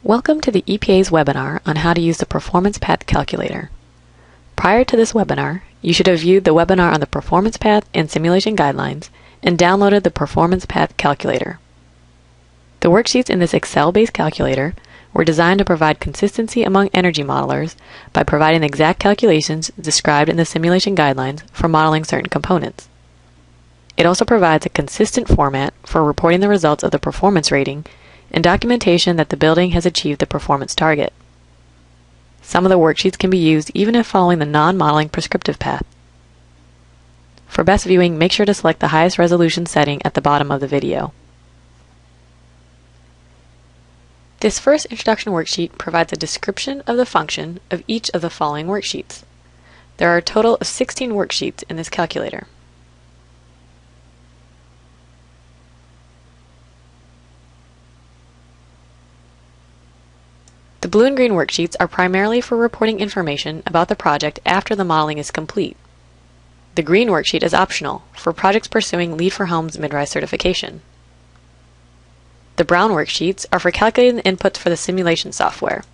Welcome to the EPA's webinar on how to use the Performance Path Calculator. Prior to this webinar, you should have viewed the webinar on the Performance Path and Simulation Guidelines and downloaded the Performance Path Calculator. The worksheets in this Excel-based calculator were designed to provide consistency among energy modelers by providing the exact calculations described in the Simulation Guidelines for modeling certain components. It also provides a consistent format for reporting the results of the performance rating and documentation that the building has achieved the performance target. Some of the worksheets can be used even if following the non-modeling prescriptive path. For best viewing, make sure to select the highest resolution setting at the bottom of the video. This first introduction worksheet provides a description of the function of each of the following worksheets. There are a total of 16 worksheets in this calculator. The blue and green worksheets are primarily for reporting information about the project after the modeling is complete. The green worksheet is optional for projects pursuing Lead for Home's Midrise certification. The brown worksheets are for calculating the inputs for the simulation software.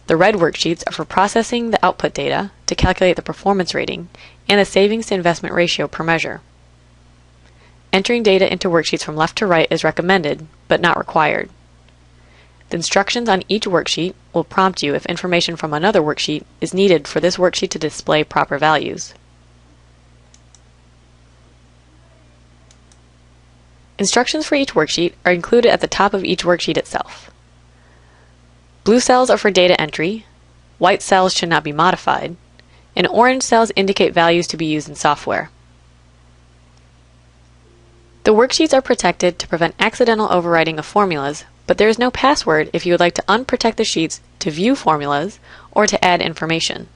The red worksheets are for processing the output data to calculate the performance rating and the savings to investment ratio per measure. Entering data into worksheets from left to right is recommended, but not required. The instructions on each worksheet will prompt you if information from another worksheet is needed for this worksheet to display proper values. Instructions for each worksheet are included at the top of each worksheet itself. Blue cells are for data entry, white cells should not be modified, and orange cells indicate values to be used in software. The worksheets are protected to prevent accidental overwriting of formulas, but there is no password if you would like to unprotect the sheets to view formulas or to add information.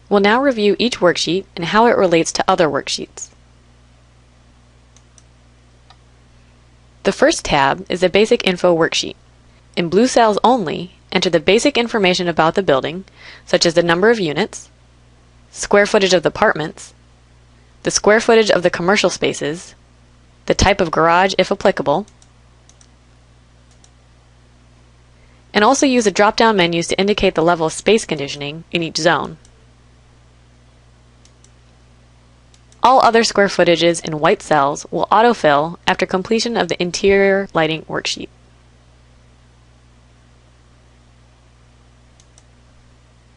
We'll now review each worksheet and how it relates to other worksheets. The first tab is the Basic Info worksheet. In blue cells only, enter the basic information about the building, such as the number of units, square footage of the apartments, the square footage of the commercial spaces, the type of garage if applicable, and also use the drop-down menus to indicate the level of space conditioning in each zone. All other square footages in white cells will autofill after completion of the interior lighting worksheet.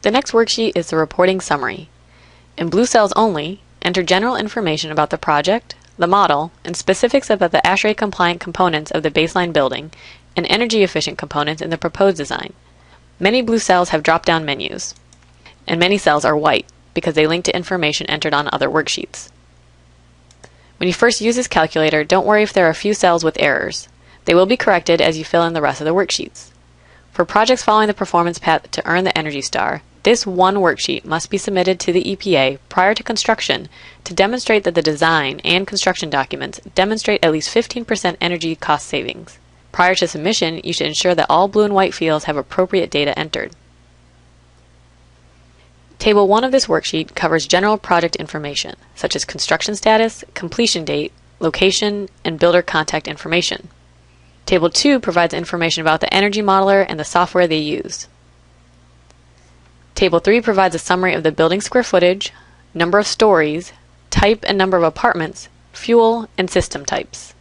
The next worksheet is the reporting summary. In blue cells only, enter general information about the project, the model, and specifics about the ASHRAE compliant components of the baseline building and energy efficient components in the proposed design. Many blue cells have drop-down menus, and many cells are white because they link to information entered on other worksheets. When you first use this calculator, don't worry if there are a few cells with errors. They will be corrected as you fill in the rest of the worksheets. For projects following the performance path to earn the Energy Star, this one worksheet must be submitted to the EPA prior to construction to demonstrate that the design and construction documents demonstrate at least 15% energy cost savings. Prior to submission, you should ensure that all blue and white fields have appropriate data entered. Table 1 of this worksheet covers general project information, such as construction status, completion date, location, and builder contact information. Table 2 provides information about the energy modeler and the software they use. Table 3 provides a summary of the building square footage, number of stories, type and number of apartments, fuel, and system types.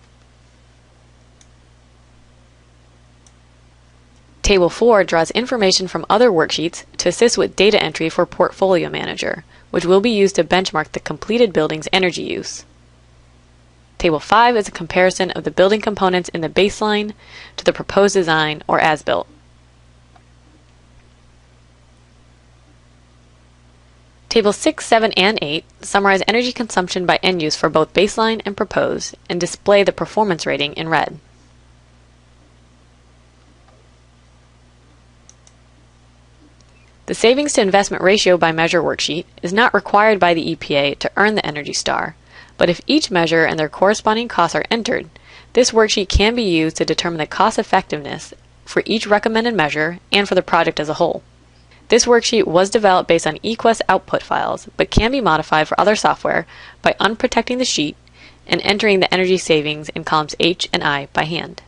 Table 4 draws information from other worksheets to assist with data entry for Portfolio Manager, which will be used to benchmark the completed building's energy use. Table 5 is a comparison of the building components in the baseline to the proposed design or as-built. Tables 6, 7, and 8 summarize energy consumption by end use for both baseline and proposed and display the performance rating in red. The Savings to Investment Ratio by Measure worksheet is not required by the EPA to earn the Energy Star, but if each measure and their corresponding costs are entered, this worksheet can be used to determine the cost effectiveness for each recommended measure and for the project as a whole. This worksheet was developed based on eQuest output files, but can be modified for other software by unprotecting the sheet and entering the energy savings in columns H and I by hand.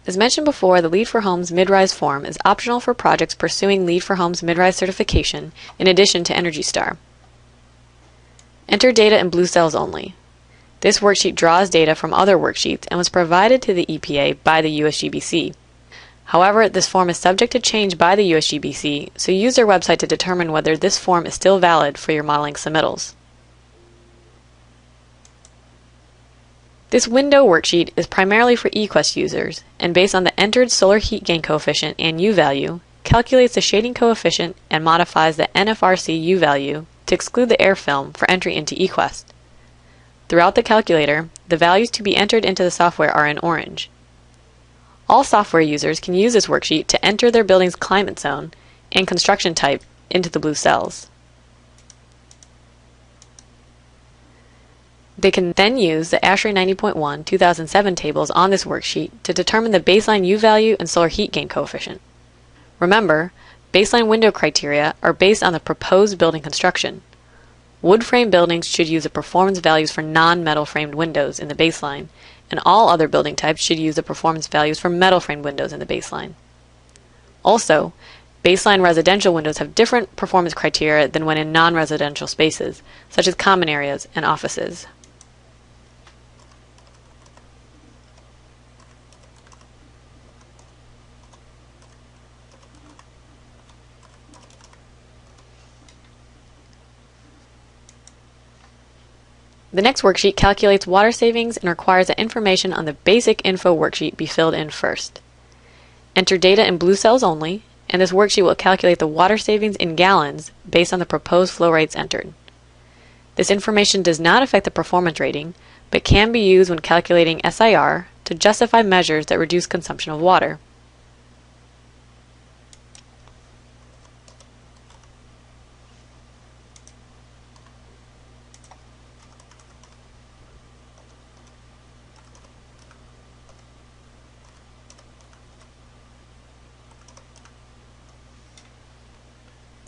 As mentioned before, the LEED for Homes Midrise form is optional for projects pursuing LEED for Homes Midrise certification in addition to ENERGY STAR. Enter data in blue cells only. This worksheet draws data from other worksheets and was provided to the EPA by the USGBC. However, this form is subject to change by the USGBC, so use their website to determine whether this form is still valid for your modeling submittals. This window worksheet is primarily for eQuest users, and based on the entered solar heat gain coefficient and U value, calculates the shading coefficient and modifies the NFRC U value to exclude the air film for entry into eQuest. Throughout the calculator, the values to be entered into the software are in orange. All software users can use this worksheet to enter their building's climate zone and construction type into the blue cells. They can then use the ASHRAE 90.1 2007 tables on this worksheet to determine the baseline U value and solar heat gain coefficient. Remember, baseline window criteria are based on the proposed building construction. Wood frame buildings should use the performance values for non-metal framed windows in the baseline, and all other building types should use the performance values for metal framed windows in the baseline. Also, baseline residential windows have different performance criteria than when in non-residential spaces, such as common areas and offices. The next worksheet calculates water savings and requires that information on the basic info worksheet be filled in first. Enter data in blue cells only, and this worksheet will calculate the water savings in gallons based on the proposed flow rates entered. This information does not affect the performance rating, but can be used when calculating SIR to justify measures that reduce consumption of water.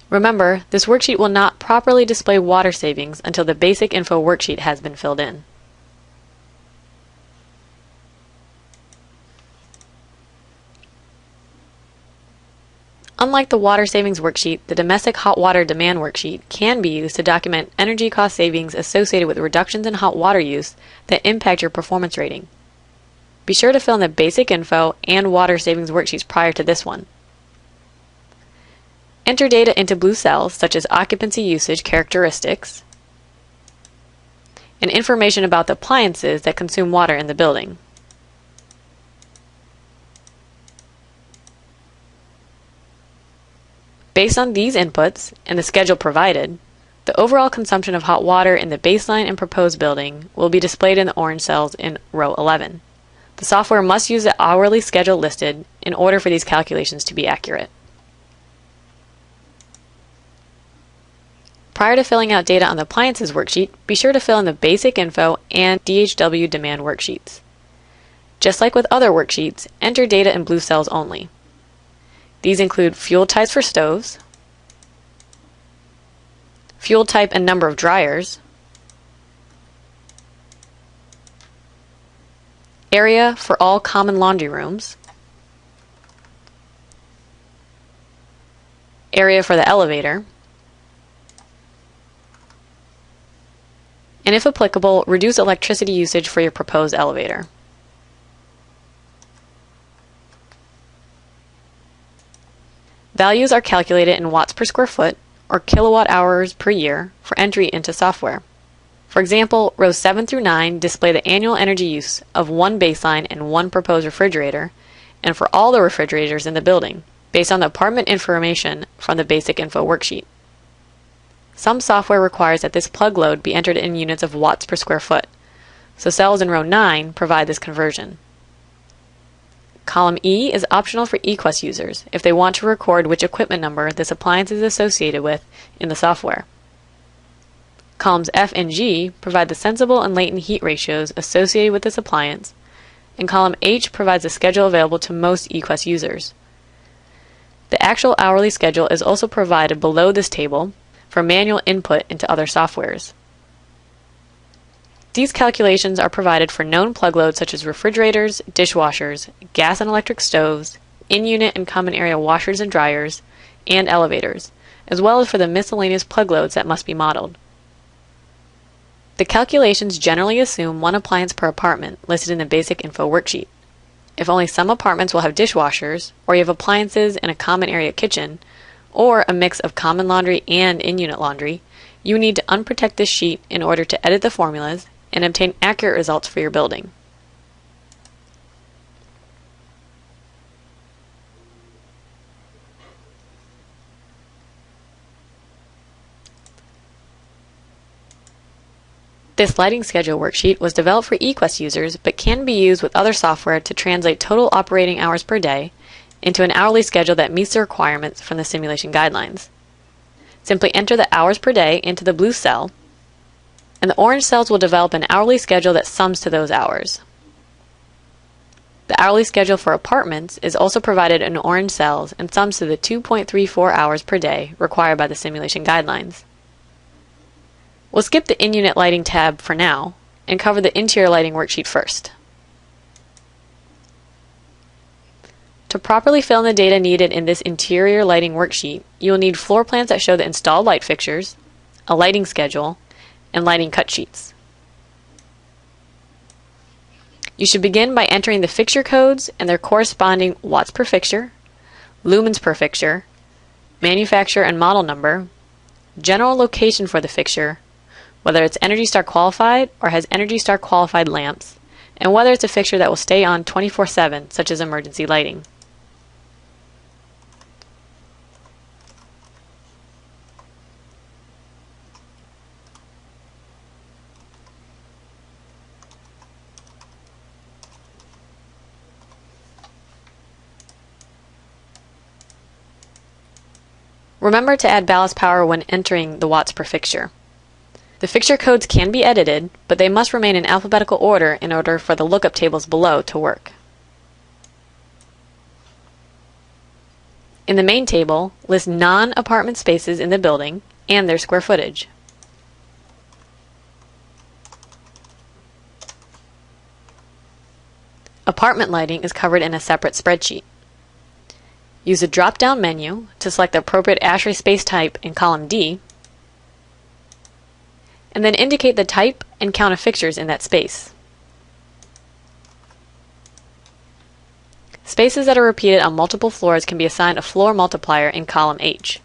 Remember, this worksheet will not properly display water savings until the basic info worksheet has been filled in. Unlike the water savings worksheet, the domestic hot water demand worksheet can be used to document energy cost savings associated with reductions in hot water use that impact your performance rating. Be sure to fill in the basic info and water savings worksheets prior to this one. Enter data into blue cells such as occupancy usage characteristics and information about the appliances that consume water in the building. Based on these inputs and the schedule provided, the overall consumption of hot water in the baseline and proposed building will be displayed in the orange cells in row 11. The software must use the hourly schedule listed in order for these calculations to be accurate. Prior to filling out data on the appliances worksheet, be sure to fill in the basic info and DHW demand worksheets. Just like with other worksheets, enter data in blue cells only. These include fuel types for stoves, fuel type and number of dryers, area for all common laundry rooms, area for the elevator, and if applicable, reduce electricity usage for your proposed elevator. Values are calculated in watts per square foot or kilowatt hours per year for entry into software. For example, rows 7 through 9 display the annual energy use of one baseline and one proposed refrigerator, and for all the refrigerators in the building, based on the apartment information from the basic info worksheet. Some software requires that this plug load be entered in units of watts per square foot, so cells in row 9 provide this conversion. Column E is optional for eQuest users if they want to record which equipment number this appliance is associated with in the software. Columns F and G provide the sensible and latent heat ratios associated with this appliance, and column H provides the schedule available to most eQuest users. The actual hourly schedule is also provided below this table for manual input into other softwares. These calculations are provided for known plug loads such as refrigerators, dishwashers, gas and electric stoves, in-unit and common area washers and dryers, and elevators, as well as for the miscellaneous plug loads that must be modeled. The calculations generally assume one appliance per apartment listed in the Basic Info worksheet. If only some apartments will have dishwashers, or you have appliances in a common area kitchen, or a mix of common laundry and in-unit laundry, you need to unprotect this sheet in order to edit the formulas and obtain accurate results for your building. This lighting schedule worksheet was developed for eQuest users but can be used with other software to translate total operating hours per day into an hourly schedule that meets the requirements from the simulation guidelines. Simply enter the hours per day into the blue cell, and the orange cells will develop an hourly schedule that sums to those hours. The hourly schedule for apartments is also provided in orange cells and sums to the 2.34 hours per day required by the simulation guidelines. We'll skip the in-unit lighting tab for now and cover the interior lighting worksheet first. To properly fill in the data needed in this interior lighting worksheet, you will need floor plans that show the installed light fixtures, a lighting schedule, and lighting cut sheets. You should begin by entering the fixture codes and their corresponding watts per fixture, lumens per fixture, manufacturer and model number, general location for the fixture, whether it's ENERGY STAR qualified or has ENERGY STAR qualified lamps, and whether it's a fixture that will stay on 24/7, such as emergency lighting. Remember to add ballast power when entering the watts per fixture. The fixture codes can be edited, but they must remain in alphabetical order in order for the lookup tables below to work. In the main table, list non-apartment spaces in the building and their square footage. Apartment lighting is covered in a separate spreadsheet. Use the drop-down menu to select the appropriate ASHRAE space type in column D, and then indicate the type and count of fixtures in that space. Spaces that are repeated on multiple floors can be assigned a floor multiplier in column H.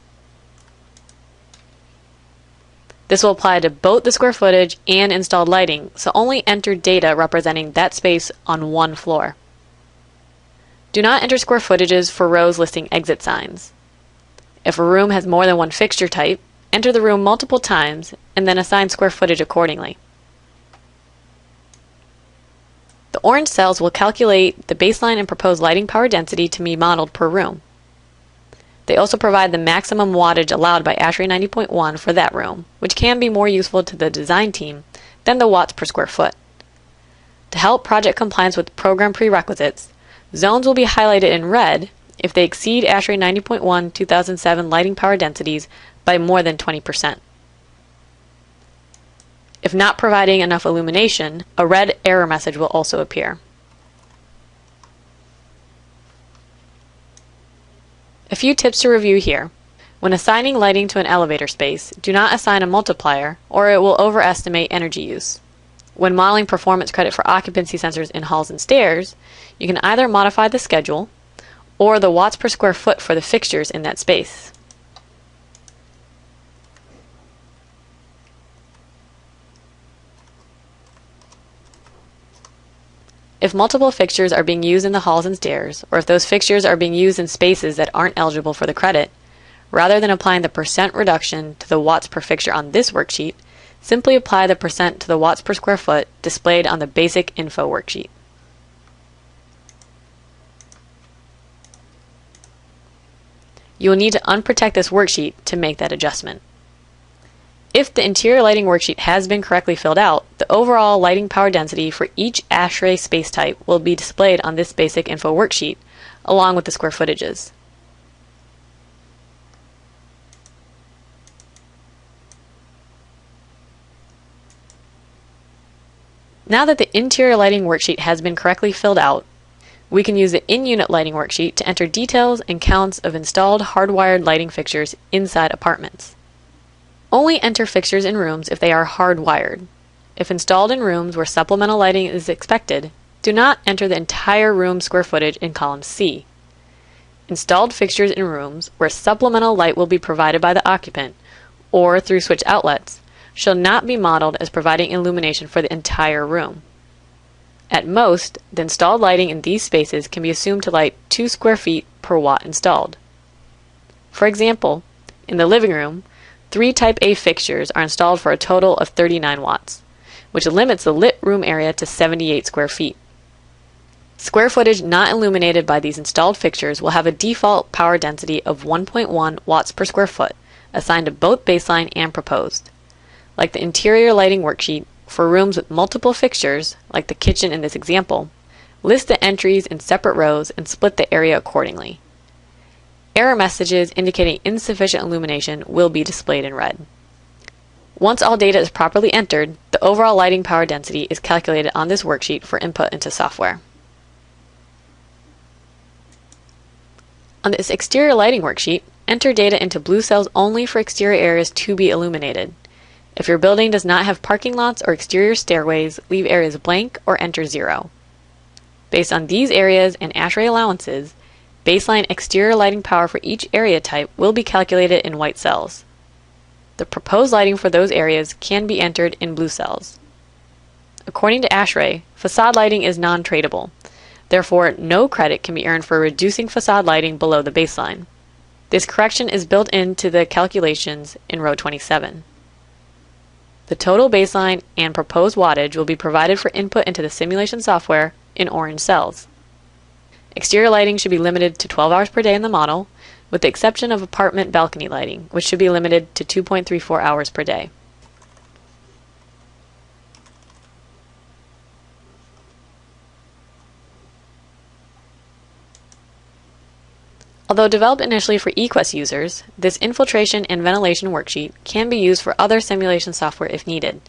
This will apply to both the square footage and installed lighting, so only enter data representing that space on one floor. Do not enter square footages for rows listing exit signs. If a room has more than one fixture type, enter the room multiple times and then assign square footage accordingly. The orange cells will calculate the baseline and proposed lighting power density to be modeled per room. They also provide the maximum wattage allowed by ASHRAE 90.1 for that room, which can be more useful to the design team than the watts per square foot. To help project compliance with program prerequisites, zones will be highlighted in red if they exceed ASHRAE 90.1 2007 lighting power densities by more than 20%. If not providing enough illumination, a red error message will also appear. A few tips to review here. When assigning lighting to an elevator space, do not assign a multiplier or it will overestimate energy use. When modeling performance credit for occupancy sensors in halls and stairs, you can either modify the schedule or the watts per square foot for the fixtures in that space. If multiple fixtures are being used in the halls and stairs, or if those fixtures are being used in spaces that aren't eligible for the credit, rather than applying the percent reduction to the watts per fixture on this worksheet, Simply apply the percent to the watts per square foot displayed on the basic info worksheet. You will need to unprotect this worksheet to make that adjustment. If the interior lighting worksheet has been correctly filled out, the overall lighting power density for each ASHRAE space type will be displayed on this basic info worksheet, along with the square footages. Now that the interior lighting worksheet has been correctly filled out, we can use the in-unit lighting worksheet to enter details and counts of installed hardwired lighting fixtures inside apartments. Only enter fixtures in rooms if they are hardwired. If installed in rooms where supplemental lighting is expected, do not enter the entire room square footage in column C. Installed fixtures in rooms where supplemental light will be provided by the occupant or through switch outlets shall not be modeled as providing illumination for the entire room. At most, the installed lighting in these spaces can be assumed to light 2 square feet per watt installed. For example, in the living room, 3 Type A fixtures are installed for a total of 39 watts, which limits the lit room area to 78 square feet. Square footage not illuminated by these installed fixtures will have a default power density of 1.1 watts per square foot, assigned to both baseline and proposed. Like the interior lighting worksheet, for rooms with multiple fixtures, like the kitchen in this example, list the entries in separate rows and split the area accordingly. Error messages indicating insufficient illumination will be displayed in red. Once all data is properly entered, the overall lighting power density is calculated on this worksheet for input into software. On this exterior lighting worksheet, enter data into blue cells only for exterior areas to be illuminated. If your building does not have parking lots or exterior stairways, leave areas blank or enter 0. Based on these areas and ASHRAE allowances, baseline exterior lighting power for each area type will be calculated in white cells. The proposed lighting for those areas can be entered in blue cells. According to ASHRAE, facade lighting is non-tradable. Therefore, no credit can be earned for reducing facade lighting below the baseline. This correction is built into the calculations in row 27. The total baseline and proposed wattage will be provided for input into the simulation software in orange cells. Exterior lighting should be limited to 12 hours per day in the model, with the exception of apartment balcony lighting, which should be limited to 2.34 hours per day. Although developed initially for eQuest users, this infiltration and ventilation worksheet can be used for other simulation software if needed.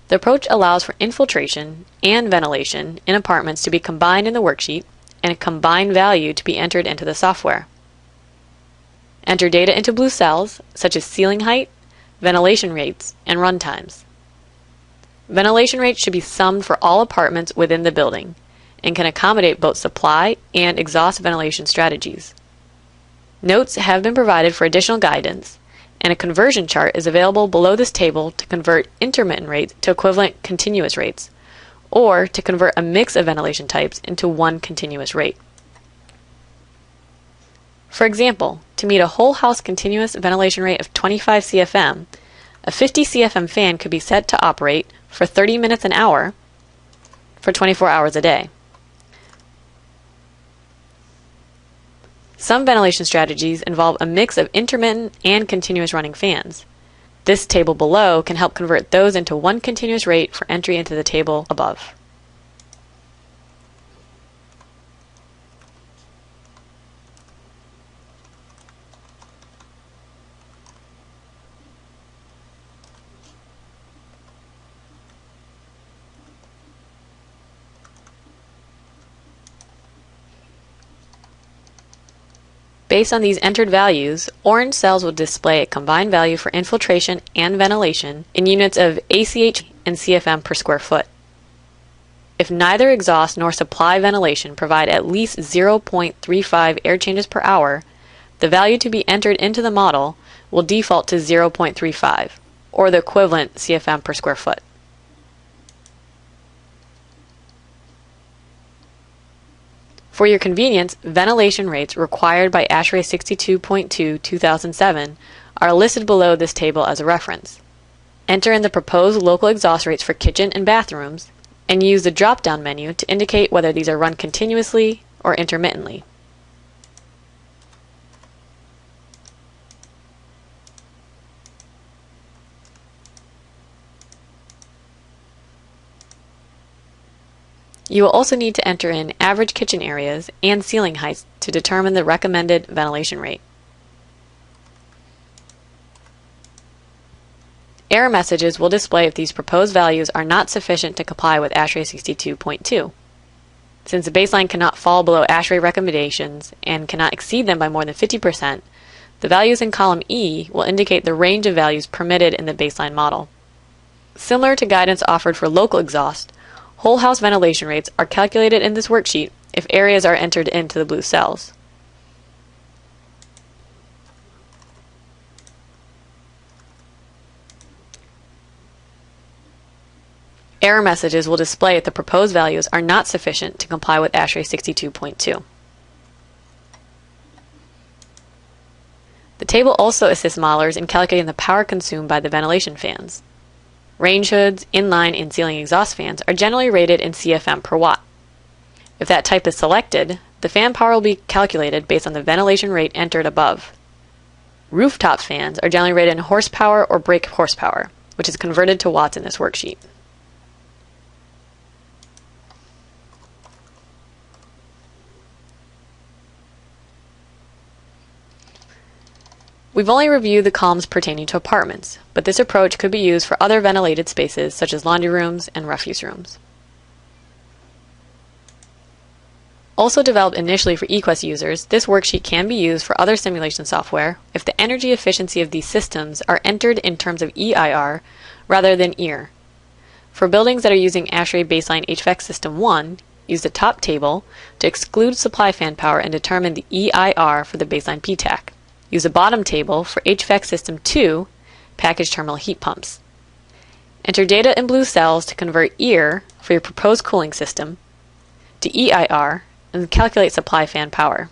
The approach allows for infiltration and ventilation in apartments to be combined in the worksheet and a combined value to be entered into the software. Enter data into blue cells, such as ceiling height, ventilation rates, and run times. Ventilation rates should be summed for all apartments within the building and can accommodate both supply and exhaust ventilation strategies. Notes have been provided for additional guidance, and a conversion chart is available below this table to convert intermittent rates to equivalent continuous rates, or to convert a mix of ventilation types into one continuous rate. For example, to meet a whole house continuous ventilation rate of 25 CFM, a 50 CFM fan could be set to operate for 30 minutes an hour for 24 hours a day. Some ventilation strategies involve a mix of intermittent and continuous running fans. This table below can help convert those into one continuous rate for entry into the table above. Based on these entered values, orange cells will display a combined value for infiltration and ventilation in units of ACH and CFM per square foot. If neither exhaust nor supply ventilation provide at least 0.35 air changes per hour, the value to be entered into the model will default to 0.35, or the equivalent CFM per square foot. For your convenience, ventilation rates required by ASHRAE 62.2/2007 are listed below this table as a reference. Enter in the proposed local exhaust rates for kitchen and bathrooms, and use the drop-down menu to indicate whether these are run continuously or intermittently. You will also need to enter in average kitchen areas and ceiling heights to determine the recommended ventilation rate. Error messages will display if these proposed values are not sufficient to comply with ASHRAE 62.2. Since the baseline cannot fall below ASHRAE recommendations and cannot exceed them by more than 50%, the values in column E will indicate the range of values permitted in the baseline model. Similar to guidance offered for local exhaust, whole house ventilation rates are calculated in this worksheet if areas are entered into the blue cells. Error messages will display if the proposed values are not sufficient to comply with ASHRAE 62.2. The table also assists modelers in calculating the power consumed by the ventilation fans. Range hoods, inline, and ceiling exhaust fans are generally rated in CFM per watt. If that type is selected, the fan power will be calculated based on the ventilation rate entered above. Rooftop fans are generally rated in horsepower or brake horsepower, which is converted to watts in this worksheet. We've only reviewed the columns pertaining to apartments, but this approach could be used for other ventilated spaces such as laundry rooms and refuse rooms. Also developed initially for eQuest users, this worksheet can be used for other simulation software if the energy efficiency of these systems are entered in terms of EIR rather than EAR. For buildings that are using ASHRAE Baseline HVAC System 1, use the top table to exclude supply fan power and determine the EIR for the baseline PTAC. Use the bottom table for HVAC System 2 package terminal heat pumps. Enter data in blue cells to convert EAR for your proposed cooling system to EIR and calculate supply fan power.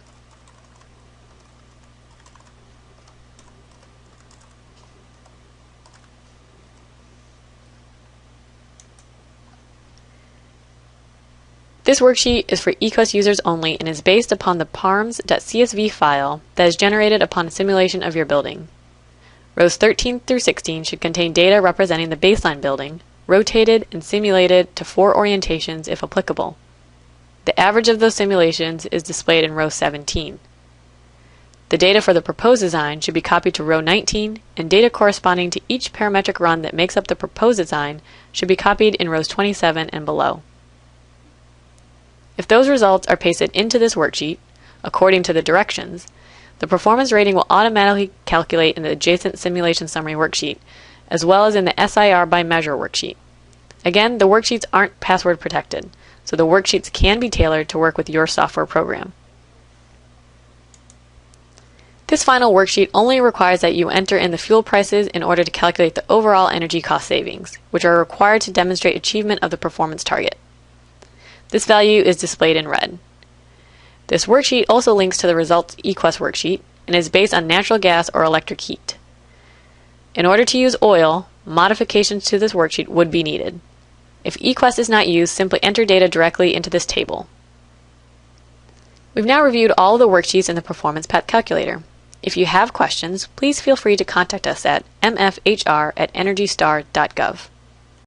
This worksheet is for eQuest users only and is based upon the parms.csv file that is generated upon simulation of your building. Rows 13 through 16 should contain data representing the baseline building, rotated and simulated to 4 orientations if applicable. The average of those simulations is displayed in row 17. The data for the proposed design should be copied to row 19, and data corresponding to each parametric run that makes up the proposed design should be copied in rows 27 and below. If those results are pasted into this worksheet, according to the directions, the performance rating will automatically calculate in the adjacent simulation summary worksheet, as well as in the SIR by measure worksheet. Again, the worksheets aren't password protected, so the worksheets can be tailored to work with your software program. This final worksheet only requires that you enter in the fuel prices in order to calculate the overall energy cost savings, which are required to demonstrate achievement of the performance target. This value is displayed in red. This worksheet also links to the results eQuest worksheet and is based on natural gas or electric heat. In order to use oil, modifications to this worksheet would be needed. If eQuest is not used, simply enter data directly into this table. We've now reviewed all of the worksheets in the Performance Path Calculator. If you have questions, please feel free to contact us at mfhr@energystar.gov.